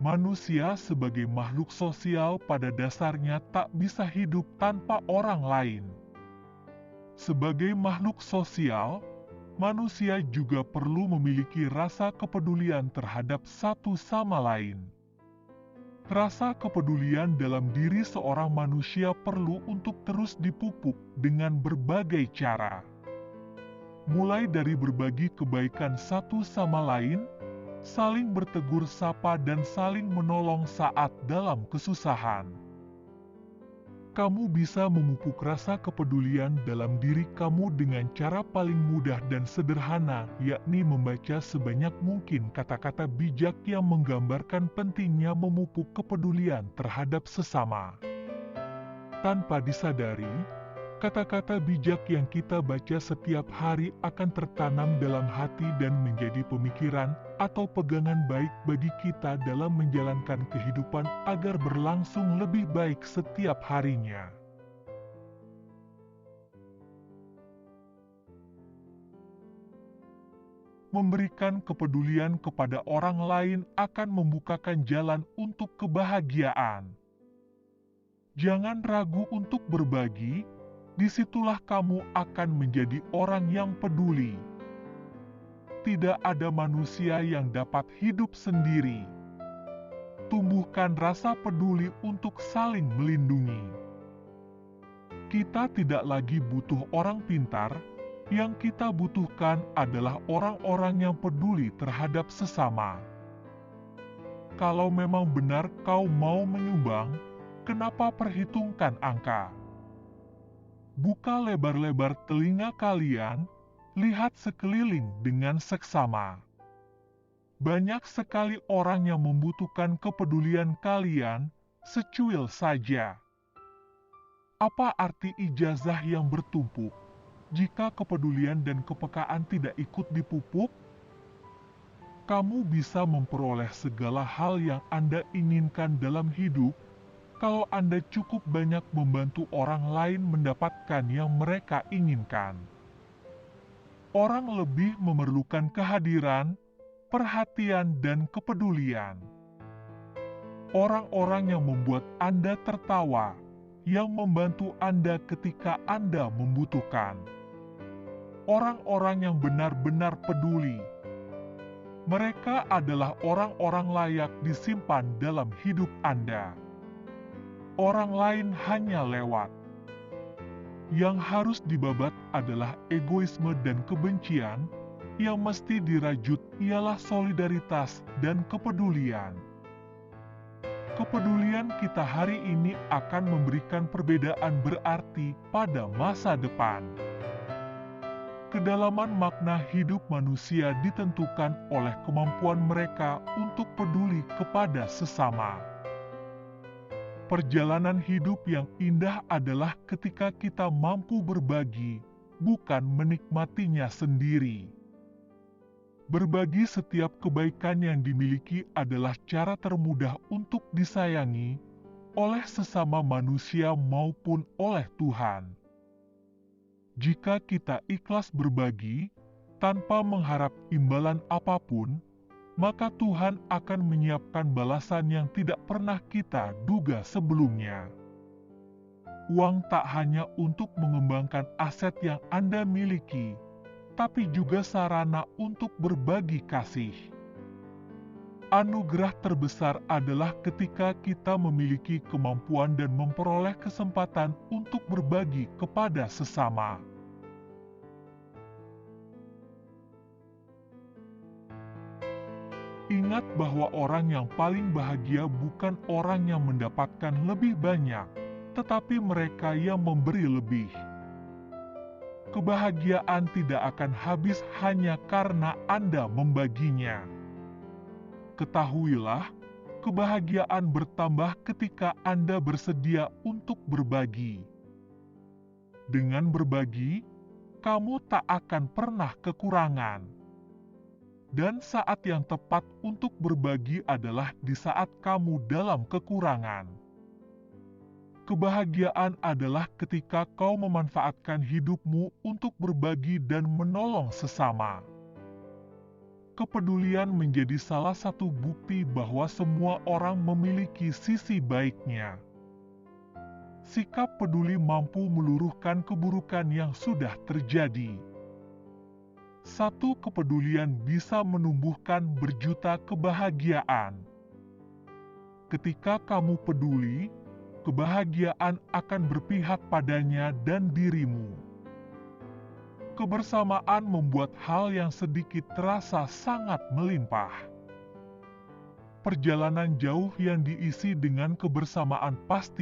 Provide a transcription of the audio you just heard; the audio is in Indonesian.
Manusia sebagai makhluk sosial pada dasarnya tak bisa hidup tanpa orang lain. Sebagai makhluk sosial, manusia juga perlu memiliki rasa kepedulian terhadap satu sama lain. Rasa kepedulian dalam diri seorang manusia perlu untuk terus dipupuk dengan berbagai cara. Mulai dari berbagi kebaikan satu sama lain, saling bertegur sapa dan saling menolong saat dalam kesusahan. Kamu bisa memupuk rasa kepedulian dalam diri kamu dengan cara paling mudah dan sederhana, yakni membaca sebanyak mungkin kata-kata bijak yang menggambarkan pentingnya memupuk kepedulian terhadap sesama. Tanpa disadari, kata-kata bijak yang kita baca setiap hari akan tertanam dalam hati dan menjadi pemikiran atau pegangan baik bagi kita dalam menjalankan kehidupan agar berlangsung lebih baik setiap harinya. Memberikan kepedulian kepada orang lain akan membukakan jalan untuk kebahagiaan. Jangan ragu untuk berbagi, disitulah kamu akan menjadi orang yang peduli. Tidak ada manusia yang dapat hidup sendiri. Tumbuhkan rasa peduli untuk saling melindungi. Kita tidak lagi butuh orang pintar, yang kita butuhkan adalah orang-orang yang peduli terhadap sesama. Kalau memang benar kau mau menyumbang, kenapa perhitungkan angka? Buka lebar-lebar telinga kalian, lihat sekeliling dengan seksama. Banyak sekali orang yang membutuhkan kepedulian kalian, secuil saja. Apa arti ijazah yang bertumpuk, jika kepedulian dan kepekaan tidak ikut dipupuk? Kamu bisa memperoleh segala hal yang Anda inginkan dalam hidup, kalau Anda cukup banyak membantu orang lain mendapatkan yang mereka inginkan. Orang lebih memerlukan kehadiran, perhatian, dan kepedulian. Orang-orang yang membuat Anda tertawa, yang membantu Anda ketika Anda membutuhkan. Orang-orang yang benar-benar peduli. Mereka adalah orang-orang layak disimpan dalam hidup Anda. Orang lain hanya lewat. Yang harus dibabat adalah egoisme dan kebencian, yang mesti dirajut ialah solidaritas dan kepedulian. Kepedulian kita hari ini akan memberikan perbedaan berarti pada masa depan. Kedalaman makna hidup manusia ditentukan oleh kemampuan mereka untuk peduli kepada sesama. Perjalanan hidup yang indah adalah ketika kita mampu berbagi, bukan menikmatinya sendiri. Berbagi setiap kebaikan yang dimiliki adalah cara termudah untuk disayangi oleh sesama manusia maupun oleh Tuhan. Jika kita ikhlas berbagi, tanpa mengharap imbalan apapun, maka Tuhan akan menyiapkan balasan yang tidak pernah kita duga sebelumnya. Uang tak hanya untuk mengembangkan aset yang Anda miliki, tapi juga sarana untuk berbagi kasih. Anugerah terbesar adalah ketika kita memiliki kemampuan dan memperoleh kesempatan untuk berbagi kepada sesama. Ingat bahwa orang yang paling bahagia bukan orang yang mendapatkan lebih banyak, tetapi mereka yang memberi lebih. Kebahagiaan tidak akan habis hanya karena Anda membaginya. Ketahuilah, kebahagiaan bertambah ketika Anda bersedia untuk berbagi. Dengan berbagi, kamu tak akan pernah kekurangan. Dan saat yang tepat untuk berbagi adalah di saat kamu dalam kekurangan. Kebahagiaan adalah ketika kau memanfaatkan hidupmu untuk berbagi dan menolong sesama. Kepedulian menjadi salah satu bukti bahwa semua orang memiliki sisi baiknya. Sikap peduli mampu meluruhkan keburukan yang sudah terjadi. Satu kepedulian bisa menumbuhkan berjuta kebahagiaan. Ketika kamu peduli, kebahagiaan akan berpihak padanya dan dirimu. Kebersamaan membuat hal yang sedikit terasa sangat melimpah. Perjalanan jauh yang diisi dengan kebersamaan pasti